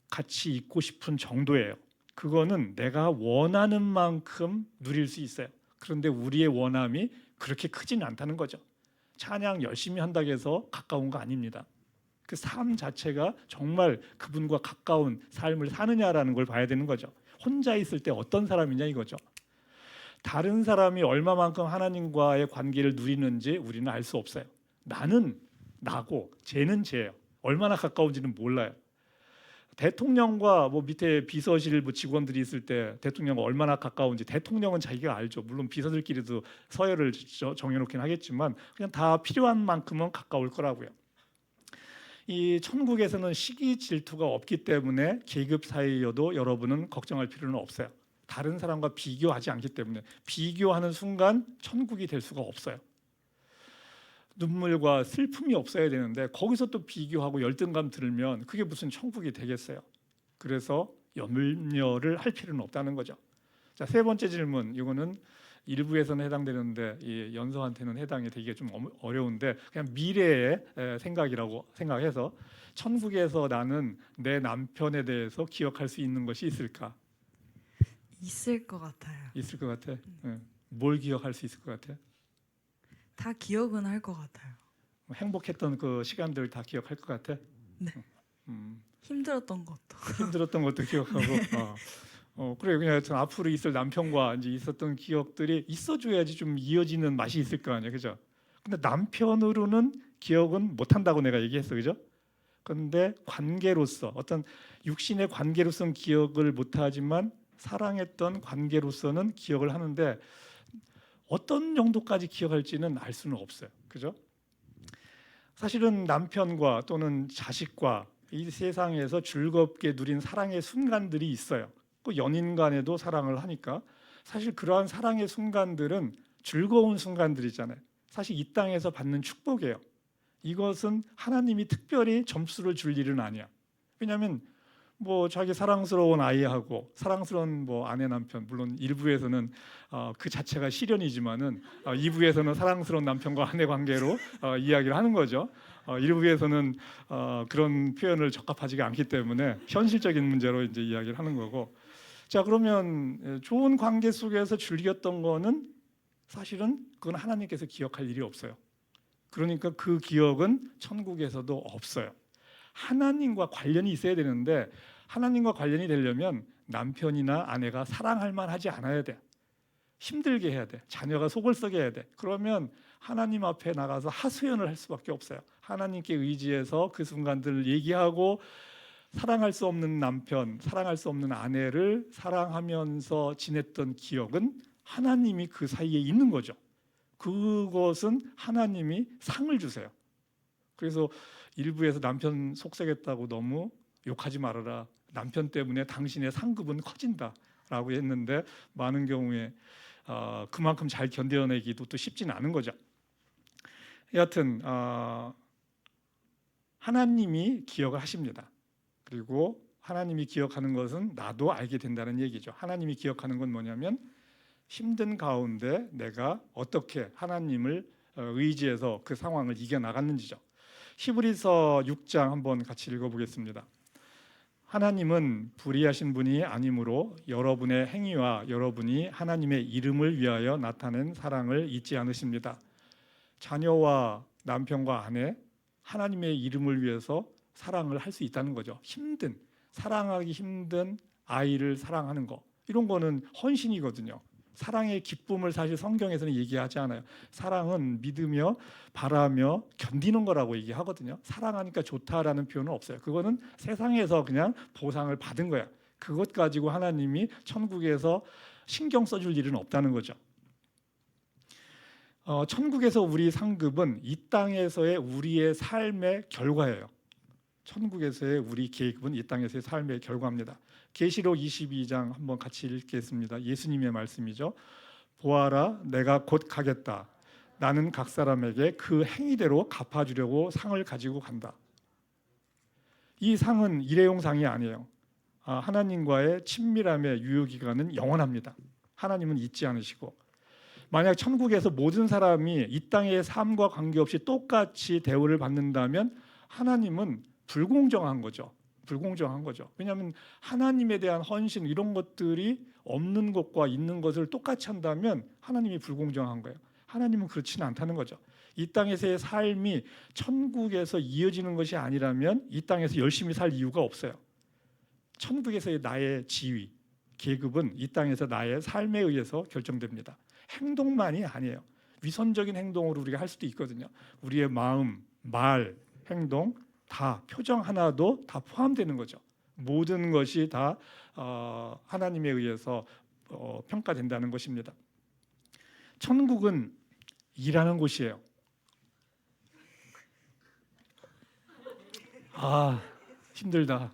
같이 있고 싶은 정도예요. 그거는 내가 원하는 만큼 누릴 수 있어요. 그런데 우리의 원함이 그렇게 크지는 않다는 거죠. 찬양 열심히 한다고 해서 가까운 거 아닙니다. 그 삶 자체가 정말 그분과 가까운 삶을 사느냐라는 걸 봐야 되는 거죠. 혼자 있을 때 어떤 사람이냐 이거죠. 다른 사람이 얼마만큼 하나님과의 관계를 누리는지 우리는 알 수 없어요. 나는 나고 쟤는 쟤예요. 얼마나 가까운지는 몰라요. 대통령과 밑에 비서실 직원들이 있을 때 대통령과 얼마나 가까운지 대통령은 자기가 알죠. 물론 비서들끼리도 서열을 정해놓긴 하겠지만 그냥 다 필요한 만큼은 가까울 거라고요. 이 천국에서는 시기 질투가 없기 때문에 계급 사이여도 여러분은 걱정할 필요는 없어요. 다른 사람과 비교하지 않기 때문에 비교하는 순간 천국이 될 수가 없어요. 눈물과 슬픔이 없어야 되는데 거기서 또 비교하고 열등감 들면 그게 무슨 천국이 되겠어요. 그래서 염려를 할 필요는 없다는 거죠. 자, 세 번째 질문. 이거는 일부에서는 해당되는데 이 연서한테는 해당이 되기가 좀 어려운데 그냥 미래의 생각이라고 생각해서 천국에서 나는 내 남편에 대해서 기억할 수 있는 것이 있을까? 있을 것 같아요. 있을 것 같아. 뭘 기억할 수 있을 것 같아? 다 기억은 할 것 같아요. 행복했던 그 시간들 다 기억할 것 같아? 네. 힘들었던 것도. 힘들었던 것도 기억하고. 그래 그냥 앞으로 있을 남편과 이제 있었던 기억들이 있어줘야지 좀 이어지는 맛이 있을 거 아니야, 그죠? 근데 남편으로는 기억은 못 한다고 내가 얘기했어, 그죠? 그런데 관계로서 어떤 육신의 관계로서는 기억을 못 하지만 사랑했던 관계로서는 기억을 하는데. 어떤 정도까지 기억할지는 알 수는 없어요. 그죠? 사실은 남편과 또는 자식과 이 세상에서 즐겁게 누린 사랑의 순간들이 있어요. 그 연인 간에도 사랑을 하니까 사실 그러한 사랑의 순간들은 즐거운 순간들이잖아요. 사실 이 땅에서 받는 축복이에요. 이것은 하나님이 특별히 점수를 줄 일은 아니야. 왜냐하면 자기 사랑스러운 아이하고 사랑스러운 아내 남편, 물론 일부에서는 그 자체가 시련이지만은 2부에서는 사랑스러운 남편과 아내 관계로 이야기를 하는 거죠. 일부에서는 그런 표현을 적합하지가 않기 때문에 현실적인 문제로 이제 이야기를 하는 거고. 자, 그러면 좋은 관계 속에서 즐겼던 거는 사실은 그건 하나님께서 기억할 일이 없어요. 그러니까 그 기억은 천국에서도 없어요. 하나님과 관련이 있어야 되는데 하나님과 관련이 되려면 남편이나 아내가 사랑할 만하지 않아야 돼. 힘들게 해야 돼. 자녀가 속을 썩게 해야 돼. 그러면 하나님 앞에 나가서 하소연을 할 수밖에 없어요. 하나님께 의지해서 그 순간들을 얘기하고 사랑할 수 없는 남편, 사랑할 수 없는 아내를 사랑하면서 지냈던 기억은 하나님이 그 사이에 있는 거죠. 그것은 하나님이 상을 주세요. 그래서 일부에서 남편 속썩였다고 너무 욕하지 말아라. 남편 때문에 당신의 상급은 커진다라고 했는데 많은 경우에 그만큼 잘 견뎌내기도 또 쉽지는 않은 거죠. 여하튼 하나님이 기억을 하십니다. 그리고 하나님이 기억하는 것은 나도 알게 된다는 얘기죠. 하나님이 기억하는 건 뭐냐면 힘든 가운데 내가 어떻게 하나님을 의지해서 그 상황을 이겨나갔는지죠. 히브리서 6장 한번 같이 읽어보겠습니다. 하나님은 불의하신 분이 아니므로 여러분의 행위와 여러분이 하나님의 이름을 위하여 나타낸 사랑을 잊지 않으십니다. 자녀와 남편과 아내, 하나님의 이름을 위해서 사랑을 할 수 있다는 거죠. 사랑하기 힘든 아이를 사랑하는 거, 이런 거는 헌신이거든요. 사랑의 기쁨을 사실 성경에서는 얘기하지 않아요. 사랑은 믿으며 바라며 견디는 거라고 얘기하거든요. 사랑하니까 좋다라는 표현은 없어요. 그거는 세상에서 그냥 보상을 받은 거야. 그것 가지고 하나님이 천국에서 신경 써줄 일은 없다는 거죠. 천국에서 우리 상급은 이 땅에서의 우리의 삶의 결과예요. 천국에서의 우리 계급은 이 땅에서의 삶의 결과입니다. 계시록 22장 한번 같이 읽겠습니다. 예수님의 말씀이죠. 보아라, 내가 곧 가겠다. 나는 각 사람에게 그 행위대로 갚아주려고 상을 가지고 간다. 이 상은 일회용 상이 아니에요. 하나님과의 친밀함의 유효기간은 영원합니다. 하나님은 잊지 않으시고, 만약 천국에서 모든 사람이 이 땅의 삶과 관계없이 똑같이 대우를 받는다면 하나님은 불공정한 거죠. 왜냐하면 하나님에 대한 헌신, 이런 것들이 없는 것과 있는 것을 똑같이 한다면 하나님이 불공정한 거예요. 하나님은 그렇지는 않다는 거죠. 이 땅에서의 삶이 천국에서 이어지는 것이 아니라면 이 땅에서 열심히 살 이유가 없어요. 천국에서의 나의 지위, 계급은 이 땅에서 나의 삶에 의해서 결정됩니다. 행동만이 아니에요. 위선적인 행동으로 우리가 할 수도 있거든요. 우리의 마음, 말, 행동, 다 표정 하나도 다 포함되는 거죠. 모든 것이 다 하나님에 의해서 평가된다는 것입니다. 천국은 일하는 곳이에요. 힘들다.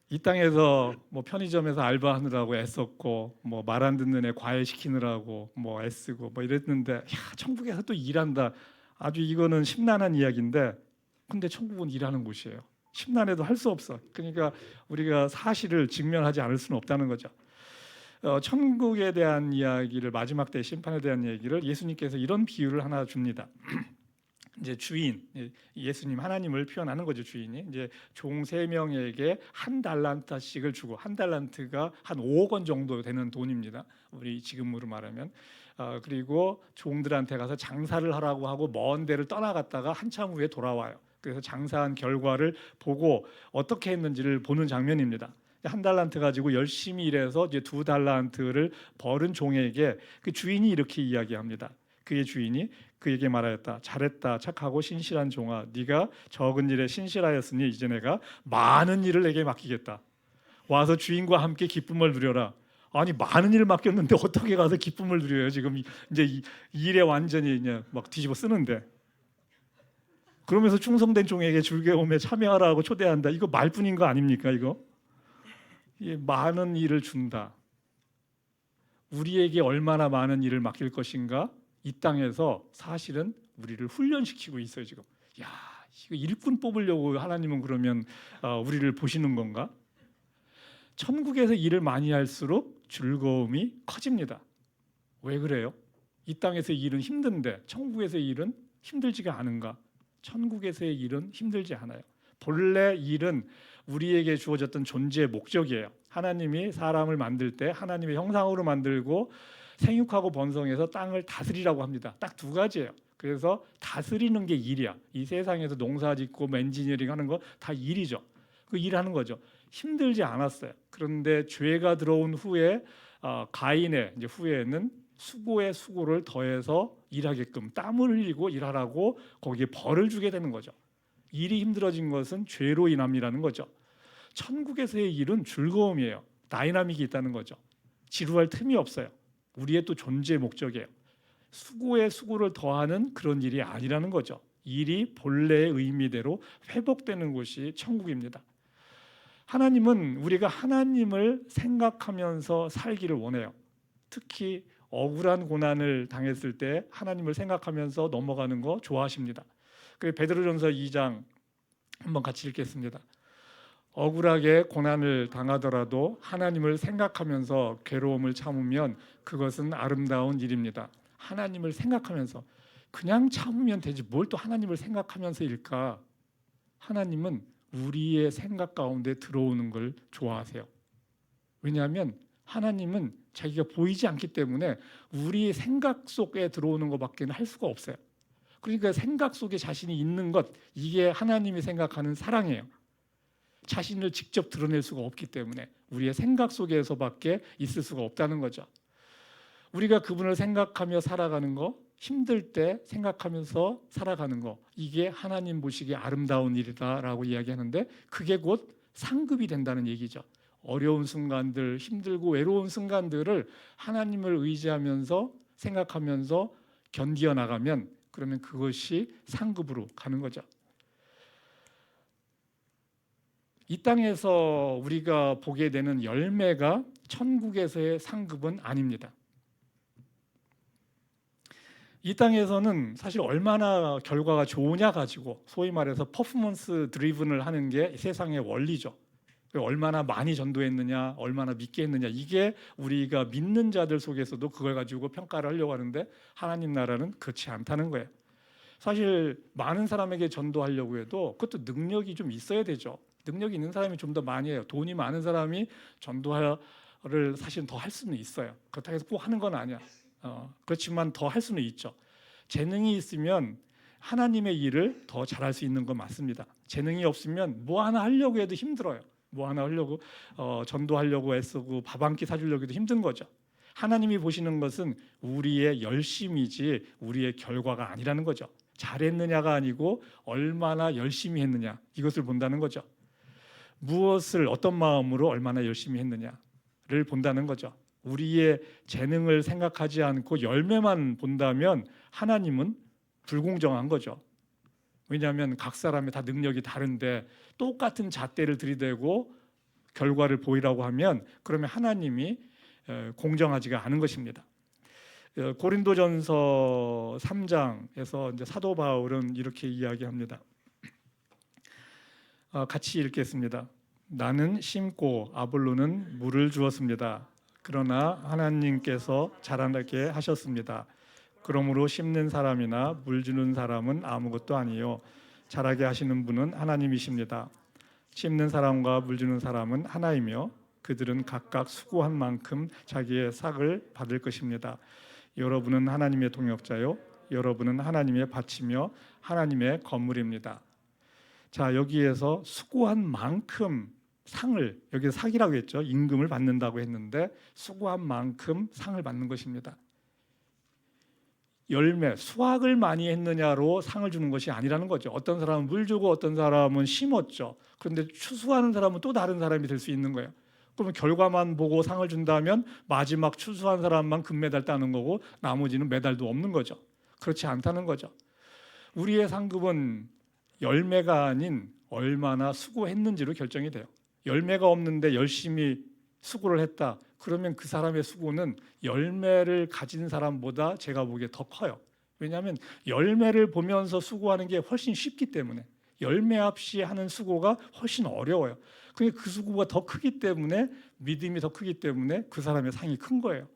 이 땅에서 뭐 편의점에서 알바하느라고 애썼고, 뭐 말 안 듣는 애 과외시키느라고 뭐 애쓰고 뭐 이랬는데, 천국에서 또 일한다. 아주 이거는 심란한 이야기인데, 근데 천국은 일하는 곳이에요. 심란해도 할 수 없어. 그러니까 우리가 사실을 직면하지 않을 수는 없다는 거죠. 천국에 대한 이야기를, 마지막 때 심판에 대한 얘기를 예수님께서 이런 비유를 하나 줍니다. 이제 주인, 예수님 하나님을 표현하는 거죠. 주인이 이제 종 3명에게 1달란트씩을 주고, 1달란트가 한 5억 원 정도 되는 돈입니다. 우리 지금으로 말하면. 그리고 종들한테 가서 장사를 하라고 하고 먼 데를 떠나갔다가 한참 후에 돌아와요. 그래서 장사한 결과를 보고 어떻게 했는지를 보는 장면입니다. 1달란트 가지고 열심히 일해서 이제 2달란트를 벌은 종에게 그 주인이 이렇게 이야기합니다. 그의 주인이 그에게 말하였다. 잘했다, 착하고 신실한 종아, 네가 적은 일에 신실하였으니 이제 내가 많은 일을 내게 맡기겠다. 와서 주인과 함께 기쁨을 누려라. 아니, 많은 일을 맡겼는데 어떻게 가서 기쁨을 누려요? 지금 이제 이 일에 완전히 그냥 막 뒤집어 쓰는데. 그러면서 충성된 종에게 즐거움에 참여하라고 초대한다. 이거 말뿐인 거 아닙니까? 이거 많은 일을 준다. 우리에게 얼마나 많은 일을 맡길 것인가? 이 땅에서 사실은 우리를 훈련시키고 있어요. 지금. 야, 이거 일꾼 뽑으려고 하나님은 그러면 우리를 보시는 건가? 천국에서 일을 많이 할수록 즐거움이 커집니다. 왜 그래요? 이 땅에서의 일은 힘든데 천국에서의 일은 힘들지가 않은가? 천국에서의 일은 힘들지 않아요. 본래 일은 우리에게 주어졌던 존재의 목적이에요. 하나님이 사람을 만들 때 하나님의 형상으로 만들고 생육하고 번성해서 땅을 다스리라고 합니다. 딱 2가지예요. 그래서 다스리는 게 일이야. 이 세상에서 농사짓고 엔지니어링 하는 거 다 일이죠. 그 일하는 거죠. 힘들지 않았어요. 그런데 죄가 들어온 후에 가인의 이제 후에는 수고에 수고를 더해서 일하게끔 땀을 흘리고 일하라고 거기에 벌을 주게 되는 거죠. 일이 힘들어진 것은 죄로 인함이라는 거죠. 천국에서의 일은 즐거움이에요. 다이나믹이 있다는 거죠. 지루할 틈이 없어요. 우리의 또 존재의 목적이에요. 수고에 수고를 더하는 그런 일이 아니라는 거죠. 일이 본래의 의미대로 회복되는 곳이 천국입니다. 하나님은 우리가 하나님을 생각하면서 살기를 원해요. 특히 억울한 고난을 당했을 때 하나님을 생각하면서 넘어가는 거 좋아하십니다. 그래서 베드로전서 2장 한번 같이 읽겠습니다. 억울하게 고난을 당하더라도 하나님을 생각하면서 괴로움을 참으면 그것은 아름다운 일입니다. 하나님을 생각하면서 그냥 참으면 되지 뭘 또 하나님을 생각하면서 일까? 하나님은 우리의 생각 가운데 들어오는 걸 좋아하세요. 왜냐하면 하나님은 자기가 보이지 않기 때문에 우리의 생각 속에 들어오는 것밖에 할 수가 없어요. 그러니까 생각 속에 자신이 있는 것, 이게 하나님이 생각하는 사랑이에요. 자신을 직접 드러낼 수가 없기 때문에 우리의 생각 속에서밖에 있을 수가 없다는 거죠. 우리가 그분을 생각하며 살아가는 거, 힘들 때 생각하면서 살아가는 거, 이게 하나님 보시기에 아름다운 일이다라고 이야기하는데 그게 곧 상급이 된다는 얘기죠. 어려운 순간들, 힘들고 외로운 순간들을 하나님을 의지하면서 생각하면서 견디어 나가면 그러면 그것이 상급으로 가는 거죠. 이 땅에서 우리가 보게 되는 열매가 천국에서의 상급은 아닙니다. 이 땅에서는 사실 얼마나 결과가 좋으냐 가지고 소위 말해서 퍼포먼스 드리븐을 하는 게 세상의 원리죠. 얼마나 많이 전도했느냐, 얼마나 믿게 했느냐, 이게 우리가 믿는 자들 속에서도 그걸 가지고 평가를 하려고 하는데 하나님 나라는 그렇지 않다는 거예요. 사실 많은 사람에게 전도하려고 해도 그것도 능력이 좀 있어야 되죠. 능력이 있는 사람이 좀 더 많이 해요. 돈이 많은 사람이 전도를 사실은 더 할 수는 있어요. 그렇다고 해서 꼭 하는 건 아니야. 그렇지만 더 할 수는 있죠. 재능이 있으면 하나님의 일을 더 잘할 수 있는 건 맞습니다. 재능이 없으면 뭐 하나 하려고 해도 힘들어요. 뭐 하나 하려고 전도하려고 애쓰고 밥 한 끼 사주려고 해도 힘든 거죠. 하나님이 보시는 것은 우리의 열심이지 우리의 결과가 아니라는 거죠. 잘했느냐가 아니고 얼마나 열심히 했느냐, 이것을 본다는 거죠. 무엇을 어떤 마음으로 얼마나 열심히 했느냐를 본다는 거죠. 우리의 재능을 생각하지 않고 열매만 본다면 하나님은 불공정한 거죠. 왜냐하면 각 사람의 다 능력이 다른데 똑같은 잣대를 들이대고 결과를 보이라고 하면 그러면 하나님이 공정하지가 않은 것입니다. 고린도전서 3장에서 이제 사도 바울은 이렇게 이야기합니다. 같이 읽겠습니다. 나는 심고 아볼로는 물을 주었습니다. 그러나 하나님께서 자라나게 하셨습니다. 그러므로 심는 사람이나 물 주는 사람은 아무것도 아니요 자라게 하시는 분은 하나님이십니다. 심는 사람과 물 주는 사람은 하나이며 그들은 각각 수고한 만큼 자기의 삭을 받을 것입니다. 여러분은 하나님의 동역자요 여러분은 하나님의 밭이며 하나님의 건물입니다. 자, 여기에서 수고한 만큼 상을, 여기서 삭이라고 했죠. 임금을 받는다고 했는데 수고한 만큼 상을 받는 것입니다. 열매, 수확을 많이 했느냐로 상을 주는 것이 아니라는 거죠. 어떤 사람은 물 주고 어떤 사람은 심었죠. 그런데 추수하는 사람은 또 다른 사람이 될 수 있는 거예요. 그러면 결과만 보고 상을 준다면 마지막 추수한 사람만 금메달 따는 거고 나머지는 메달도 없는 거죠. 그렇지 않다는 거죠. 우리의 상급은 열매가 아닌 얼마나 수고했는지로 결정이 돼요. 열매가 없는데 열심히 수고를 했다. 그러면 그 사람의 수고는 열매를 가진 사람보다 제가 보기에 더 커요. 왜냐하면 열매를 보면서 수고하는 게 훨씬 쉽기 때문에 열매 없이 하는 수고가 훨씬 어려워요. 그러니까 그 수고가 더 크기 때문에 믿음이 더 크기 때문에 그 사람의 상이 큰 거예요.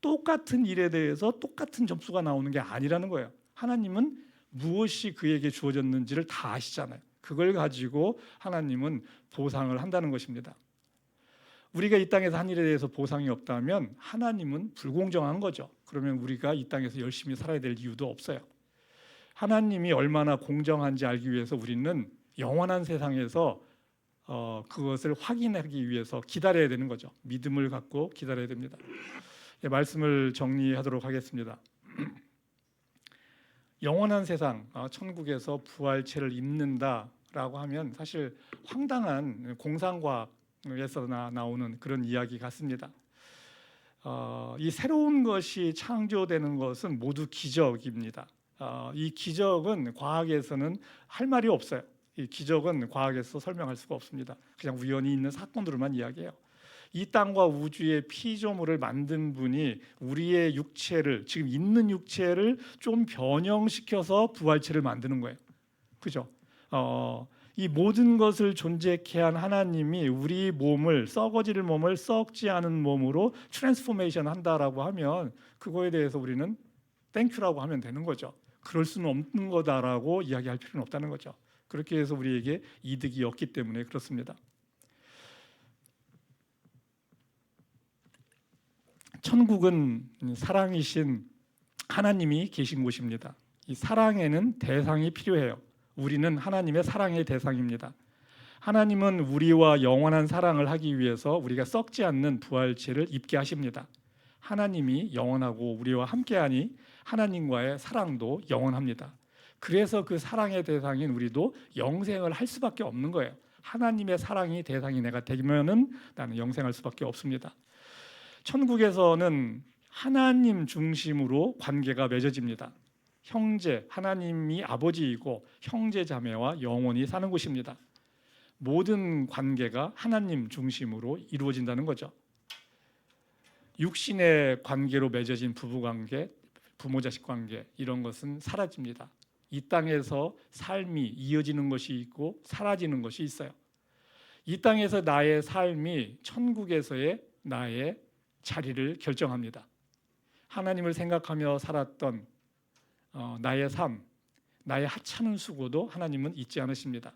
똑같은 일에 대해서 똑같은 점수가 나오는 게 아니라는 거예요. 하나님은 무엇이 그에게 주어졌는지를 다 아시잖아요. 그걸 가지고 하나님은 보상을 한다는 것입니다. 우리가 이 땅에서 한 일에 대해서 보상이 없다면 하나님은 불공정한 거죠. 그러면 우리가 이 땅에서 열심히 살아야 될 이유도 없어요. 하나님이 얼마나 공정한지 알기 위해서 우리는 영원한 세상에서 그것을 확인하기 위해서 기다려야 되는 거죠. 믿음을 갖고 기다려야 됩니다. 말씀을 정리하도록 하겠습니다. 영원한 세상, 천국에서 부활체를 입는다라고 하면 사실 황당한 공상과학에서 나오는 그런 이야기 같습니다. 이 새로운 것이 창조되는 것은 모두 기적입니다. 이 기적은 과학에서는 할 말이 없어요. 이 기적은 과학에서 설명할 수가 없습니다. 그냥 우연히 있는 사건들만 이야기해요. 이 땅과 우주의 피조물을 만든 분이 우리의 육체를, 지금 있는 육체를 좀 변형시켜서 부활체를 만드는 거예요. 그죠? 이 모든 것을 존재케 한 하나님이 우리 몸을, 썩어질 몸을 썩지 않은 몸으로 트랜스포메이션 한다라고 하면 그거에 대해서 우리는 땡큐라고 하면 되는 거죠. 그럴 수는 없는 거다라고 이야기할 필요는 없다는 거죠. 그렇게 해서 우리에게 이득이 없기 때문에 그렇습니다. 천국은 사랑이신 하나님이 계신 곳입니다. 이 사랑에는 대상이 필요해요. 우리는 하나님의 사랑의 대상입니다. 하나님은 우리와 영원한 사랑을 하기 위해서 우리가 썩지 않는 부활체를 입게 하십니다. 하나님이 영원하고 우리와 함께하니 하나님과의 사랑도 영원합니다. 그래서 그 사랑의 대상인 우리도 영생을 할 수밖에 없는 거예요. 하나님의 사랑이 대상이 내가 되면은 나는 영생할 수밖에 없습니다. 천국에서는 하나님 중심으로 관계가 맺어집니다. 형제, 하나님이 아버지이고 형제 자매와 영원히 사는 곳입니다. 모든 관계가 하나님 중심으로 이루어진다는 거죠. 육신의 관계로 맺어진 부부관계, 부모자식 관계 이런 것은 사라집니다. 이 땅에서 삶이 이어지는 것이 있고 사라지는 것이 있어요. 이 땅에서 나의 삶이 천국에서의 나의 자리를 결정합니다. 하나님을 생각하며 살았던 나의 삶, 나의 하찮은 수고도 하나님은 잊지 않으십니다.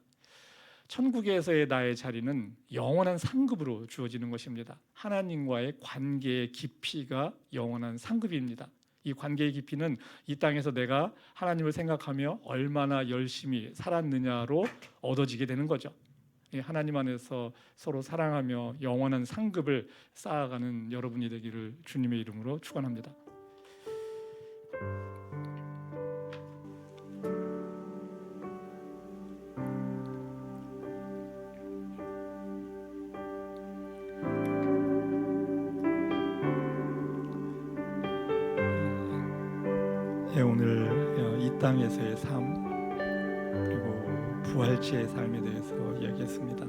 천국에서의 나의 자리는 영원한 상급으로 주어지는 것입니다. 하나님과의 관계의 깊이가 영원한 상급입니다. 이 관계의 깊이는 이 땅에서 내가 하나님을 생각하며 얼마나 열심히 살았느냐로 얻어지게 되는 거죠. 하나님 안에서 서로 사랑하며 영원한 상급을 쌓아가는 여러분이 되기를 주님의 이름으로 축원합니다. 오늘 이 땅에서의 삶 그리고 부활체의 삶에 대해서 이야기했습니다.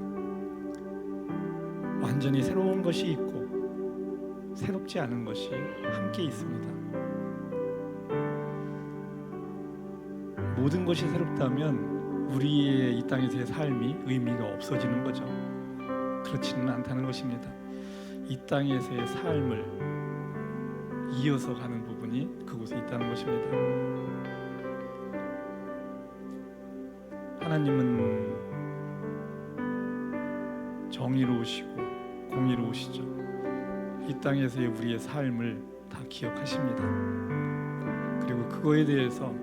완전히 새로운 것이 있고 새롭지 않은 것이 함께 있습니다. 모든 것이 새롭다면 우리의 이 땅에서의 삶이 의미가 없어지는 거죠. 그렇지는 않다는 것입니다. 이 땅에서의 삶을 이어서 가는 부분이 그곳에 있다는 것입니다. 하나님은 정의로우시고 공의로우시죠. 이 땅에서의 우리의 삶을 다 기억하십니다. 그리고 그거에 대해서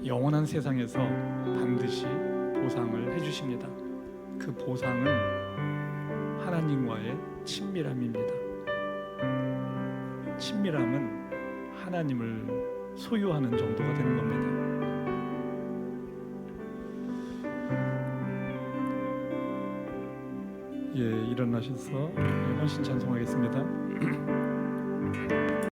영원한 세상에서 반드시 보상을 해주십니다. 그 보상은 하나님과의 친밀함입니다. 친밀함은 하나님을 소유하는 정도가 되는 겁니다. 일어나셔서 헌신 찬송하겠습니다.